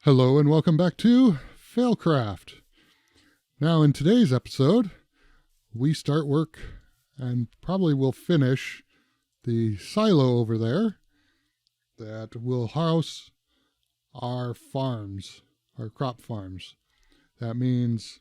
Hello and welcome back to Failcraft. Now in today's episode, we start work and probably will finish the silo over there that will house our farms, our crop farms. That means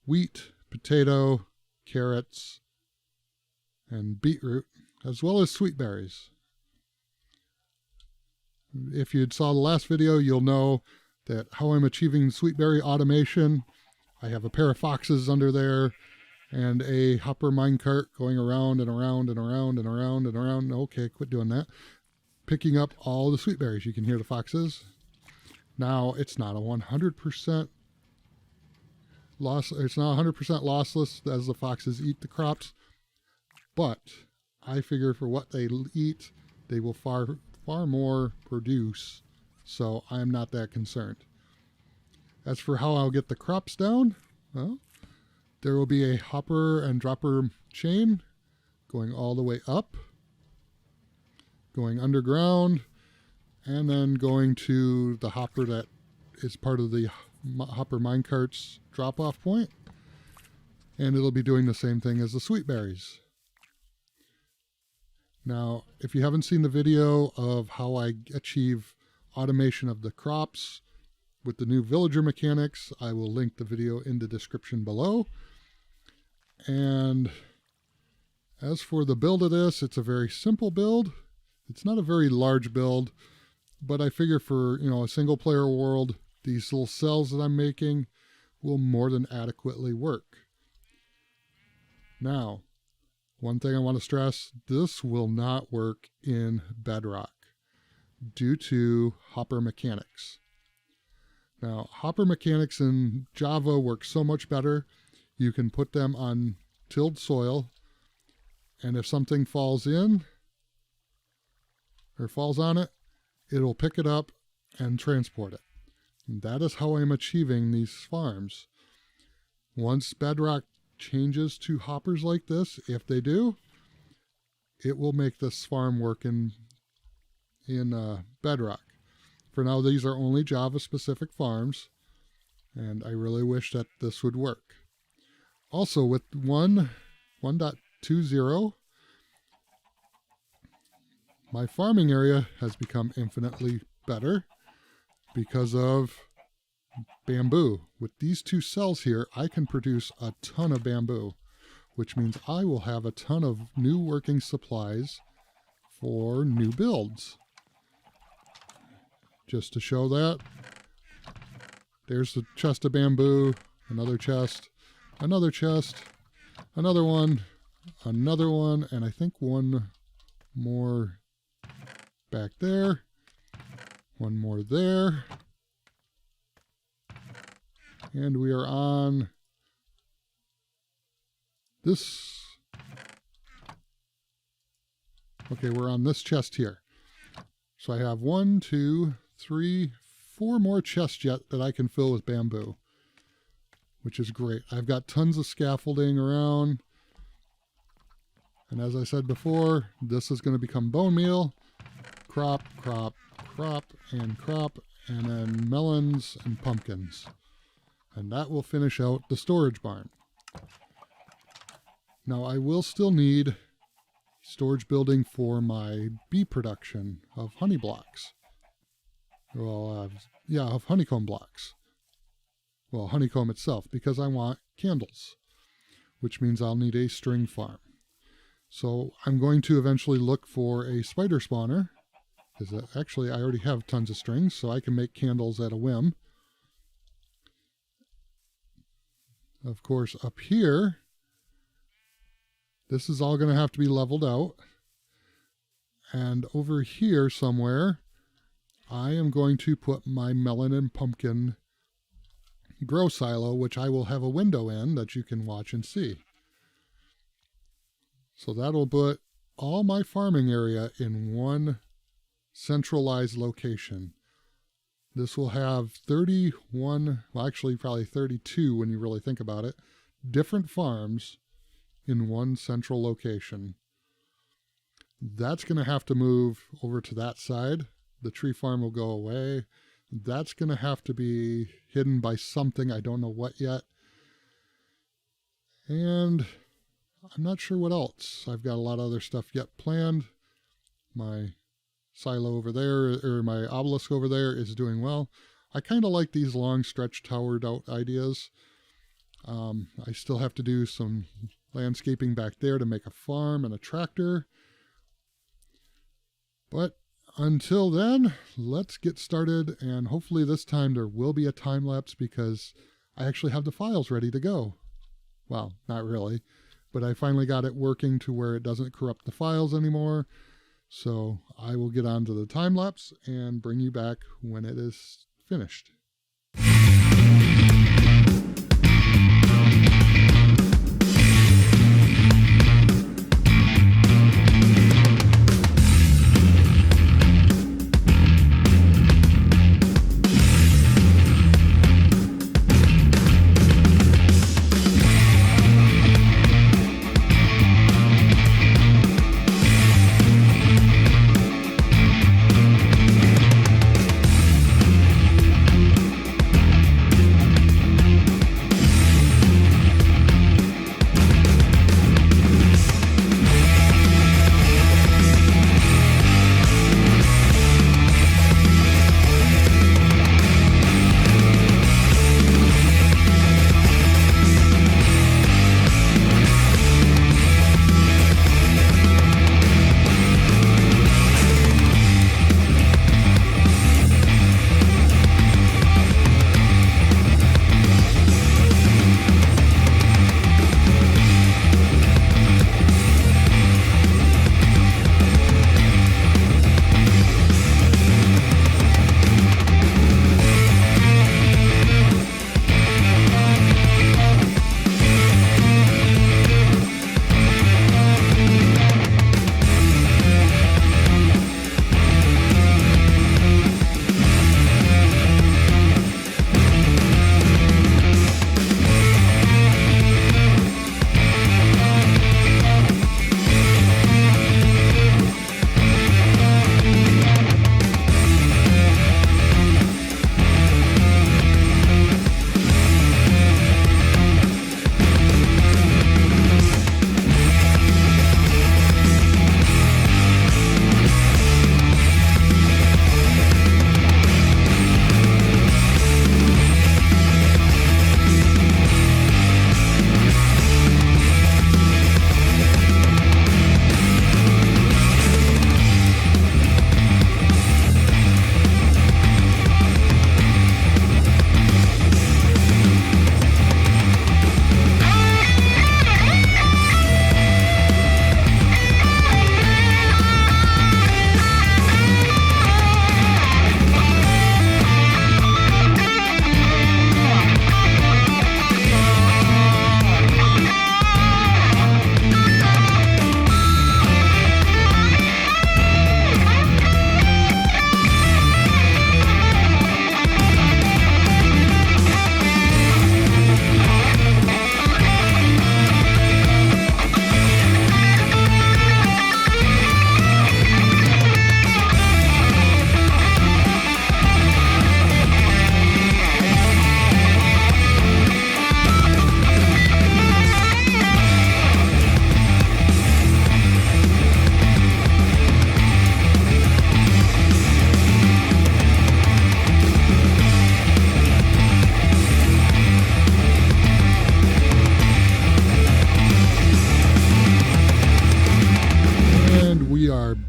wheat, potato, carrots, and beetroot, as well as sweet berries. If you saw the last video, you'll know that how I'm achieving sweetberry automation. I have a pair of foxes under there and a hopper minecart going around and around and around and around and around. Okay, quit doing that. Picking up all the sweetberries. You can hear the foxes. Now, it's not a 100% loss. It's not 100% lossless as the foxes eat the crops, but I figure for what they eat, they will far more produce, so I'm not that concerned. As for how I'll get the crops down, well, there will be a hopper and dropper chain going all the way up, going underground, and then going to the hopper that is part of the hopper minecart's drop-off point, and it'll be doing the same thing as the sweet berries. Now, if you haven't seen the video of how I achieve automation of the crops with the new villager mechanics, I will link the video in the description below. And as for the build of this, it's a very simple build. It's not a very large build, but I figure for, a single player world, these little cells that I'm making will more than adequately work. Now, one thing I want to stress, this will not work in Bedrock due to hopper mechanics. Now, hopper mechanics in Java work so much better. You can put them on tilled soil, and if something falls in or falls on it, it'll pick it up and transport it. And that is how I'm achieving these farms. Once Bedrock changes to hoppers like this, if they do, it will make this farm work in Bedrock. For now, these are only Java specific farms, and I really wish that this would work. Also, with 1.20, my farming area has become infinitely better because of bamboo. With these two cells here, I can produce a ton of bamboo, which means I will have a ton of new working supplies for new builds. Just to show that, there's the chest of bamboo, another chest, another chest, another one, and I think one more back there, one more there. And we are on this. Okay, we're on this chest here. So I have 1, 2, 3, 4 more chests yet that I can fill with bamboo, which is great. I've got tons of scaffolding around. And as I said before, this is going to become bone meal, crop, crop, crop, and crop, and then melons and pumpkins. And that will finish out the storage barn. Now I will still need storage building for my bee production of honey blocks. Well, of honeycomb blocks. Well, honeycomb itself, because I want candles, which means I'll need a string farm. So I'm going to eventually look for a spider spawner, because actually I already have tons of strings, so I can make candles at a whim. Of course, up here, this is all going to have to be leveled out. And over here somewhere, I am going to put my melon and pumpkin grow silo, which I will have a window in that you can watch and see. So that'll put all my farming area in one centralized location. This will have 31, well actually probably 32 when you really think about it, different farms in one central location. That's going to have to move over to that side. The tree farm will go away. That's going to have to be hidden by something. I don't know what yet. And I'm not sure what else. I've got a lot of other stuff yet planned. My silo over there, or my obelisk over there, is doing well. I kind of like these long stretch towered out ideas. I still have to do some landscaping back there to make a farm and a tractor. But until then, let's get started, and hopefully this time there will be a time lapse because I actually have the files ready to go. Well, not really, but I finally got it working to where it doesn't corrupt the files anymore. So I will get on to the time lapse and bring you back when it is finished.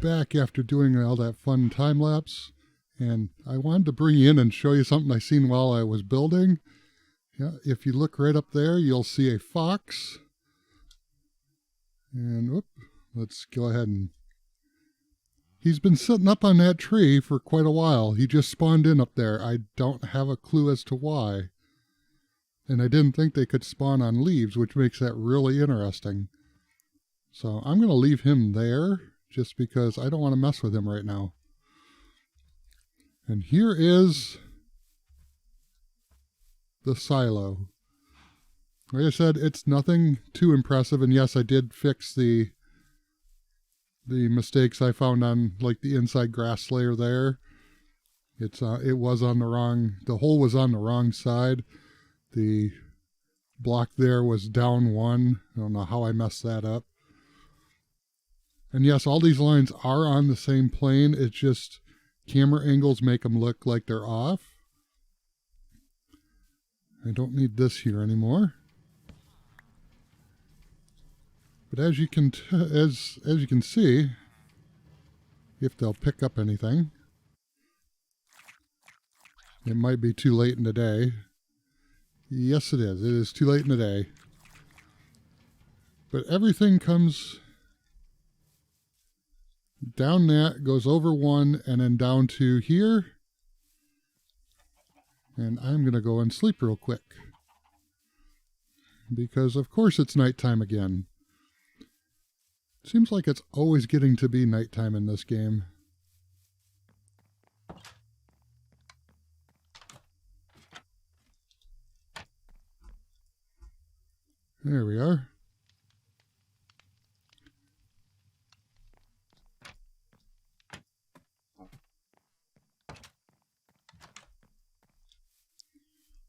Back after doing all that fun time lapse, and I wanted to bring you in and show you something I seen while I was building. Yeah, if you look right up there, you'll see a fox. And let's go ahead and he's been sitting up on that tree for quite a while. He just spawned in up there. I don't have a clue as to why. And I didn't think they could spawn on leaves, which makes that really interesting. So I'm going to leave him there, just because I don't want to mess with him right now. And here is the silo. Like I said, it's nothing too impressive, and yes, I did fix the mistakes I found on like the inside grass layer there. It was on the wrong, the hole was on the wrong side. The block there was down one. I don't know how I messed that up. And yes, all these lines are on the same plane. It's just camera angles make them look like they're off. I don't need this here anymore. But as you can see, if they'll pick up anything, it might be too late in the day. Yes, it is. It is too late in the day. But everything comes down that, goes over one, and then down to here. And I'm going to go and sleep real quick. Because, of course, it's nighttime again. Seems like it's always getting to be nighttime in this game. There we are.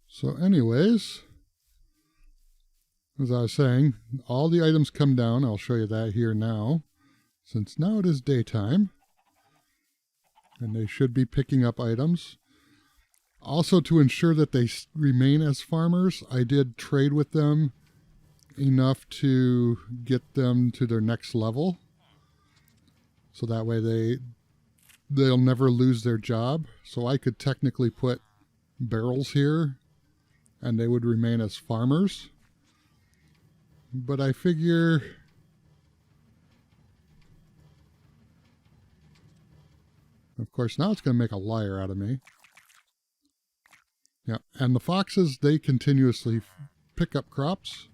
So anyways, as I was saying, all the items come down. I'll show you that here now, since now it is daytime. And they should be picking up items. Also, to ensure that they remain as farmers, I did trade with them enough to get them to their next level. So that way they'll never lose their job. So I could technically put barrels here and they would remain as farmers. But I figure of course now it's going to make a liar out of me. Yeah, and the foxes, they continuously pick up crops.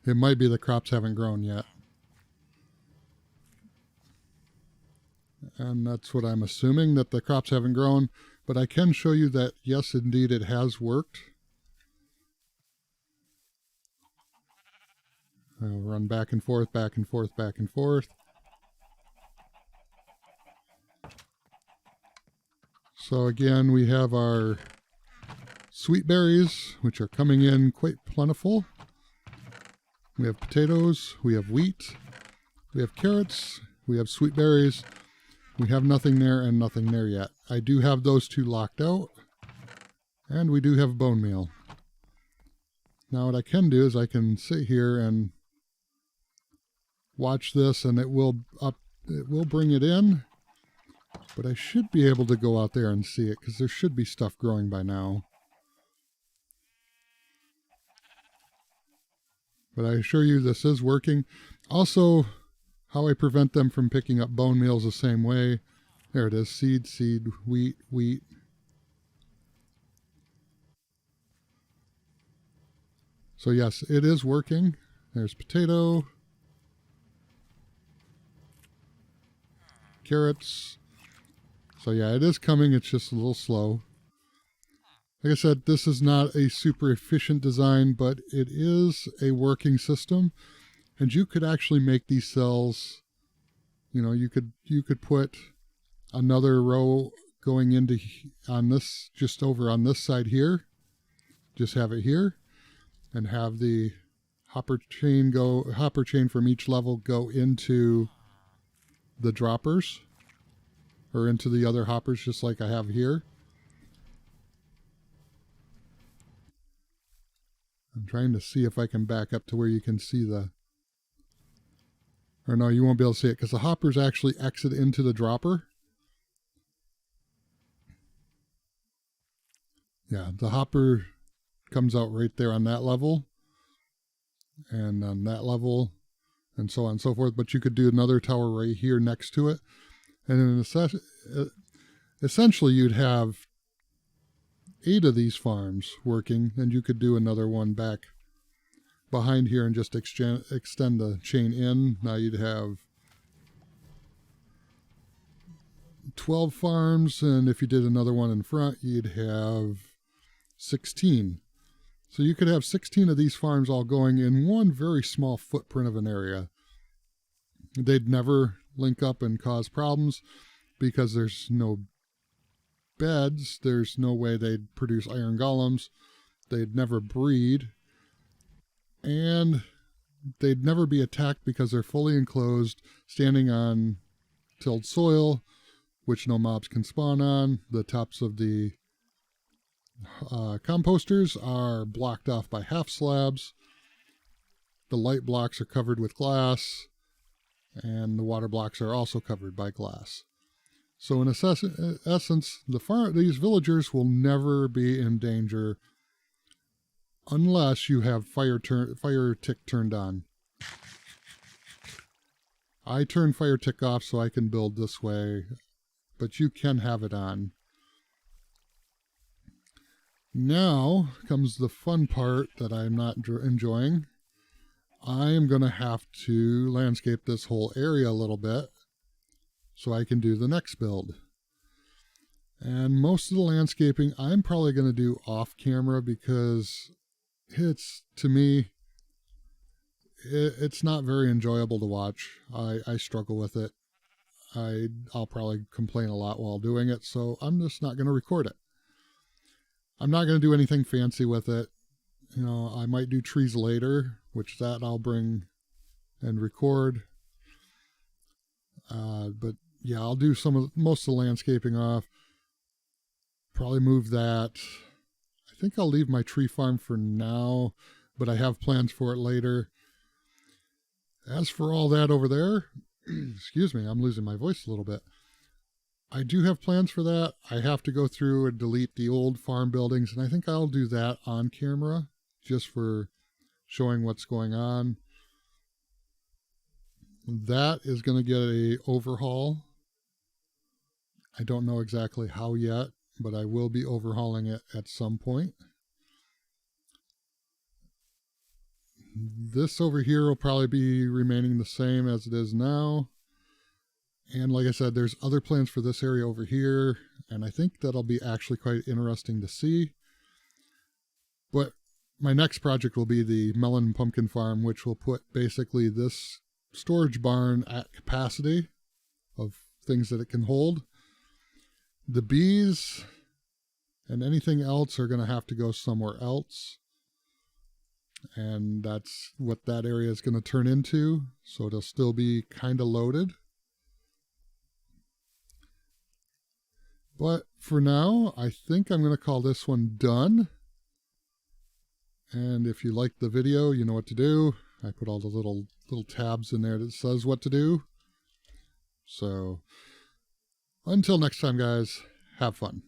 It might be the crops haven't grown yet. And that's what I'm assuming, that the crops haven't grown. But I can show you that, yes, indeed, it has worked. I'll run back and forth, back and forth, back and forth. So again, we have our sweet berries, which are coming in quite plentiful. We have potatoes, we have wheat, we have carrots, we have sweet berries. We have nothing there and nothing there yet. I do have those two locked out, and we do have bone meal. Now what I can do is I can sit here and watch this, and it will bring it in, but I should be able to go out there and see it because there should be stuff growing by now. But I assure you this is working. Also, how I prevent them from picking up bone meal is the same way. There it is, seed, seed, wheat, wheat. So yes, it is working. There's potato, carrots. So yeah, it is coming, it's just a little slow. Like I said, this is not a super efficient design, but it is a working system. And you could actually make these cells, you know, you could put another row going into on this, just over on this side here. Just have it here and have the hopper chain from each level go into the droppers or into the other hoppers, just like I have here. I'm trying to see if I can back up to where you can see the, or no, you won't be able to see it because the hoppers actually exit into the dropper. Yeah, the hopper comes out right there on that level and on that level and so on and so forth. But you could do another tower right here next to it. And then essentially you'd have 8 of these farms working, and you could do another one back behind here and just extend the chain in. Now you'd have 12 farms, and if you did another one in front, you'd have 16. So you could have 16 of these farms all going in one very small footprint of an area. They'd never, link up and cause problems because there's no beds. There's no way they'd produce iron golems. They'd never breed. And they'd never be attacked because they're fully enclosed, standing on tilled soil, which no mobs can spawn on. The tops of the composters are blocked off by half slabs. The light blocks are covered with glass, and the water blocks are also covered by glass. So in essence, these villagers will never be in danger unless you have fire tick turned on. I turn fire tick off so I can build this way, but you can have it on. Now comes the fun part that I'm not enjoying. I am going to have to landscape this whole area a little bit so I can do the next build. And most of the landscaping I'm probably going to do off camera because to me, it's not very enjoyable to watch. I struggle with it. I'll probably complain a lot while doing it, so I'm just not going to record it. I'm not going to do anything fancy with it. You know, I might do trees later, which that I'll bring and record. But yeah, I'll do most of the landscaping off. Probably move that. I think I'll leave my tree farm for now, but I have plans for it later. As for all that over there, excuse me, I'm losing my voice a little bit. I do have plans for that. I have to go through and delete the old farm buildings, and I think I'll do that on camera just for showing what's going on. That is going to get an overhaul. I don't know exactly how yet, but I will be overhauling it at some point. This over here will probably be remaining the same as it is now. And like I said, there's other plans for this area over here, and I think that'll be actually quite interesting to see. But my next project will be the melon and pumpkin farm, which will put basically this storage barn at capacity of things that it can hold. The bees and anything else are going to have to go somewhere else. And that's what that area is going to turn into. So it'll still be kind of loaded. But for now, I think I'm going to call this one done. And if you like the video, you know what to do. I put all the little tabs in there that says what to do. So until next time, guys, have fun.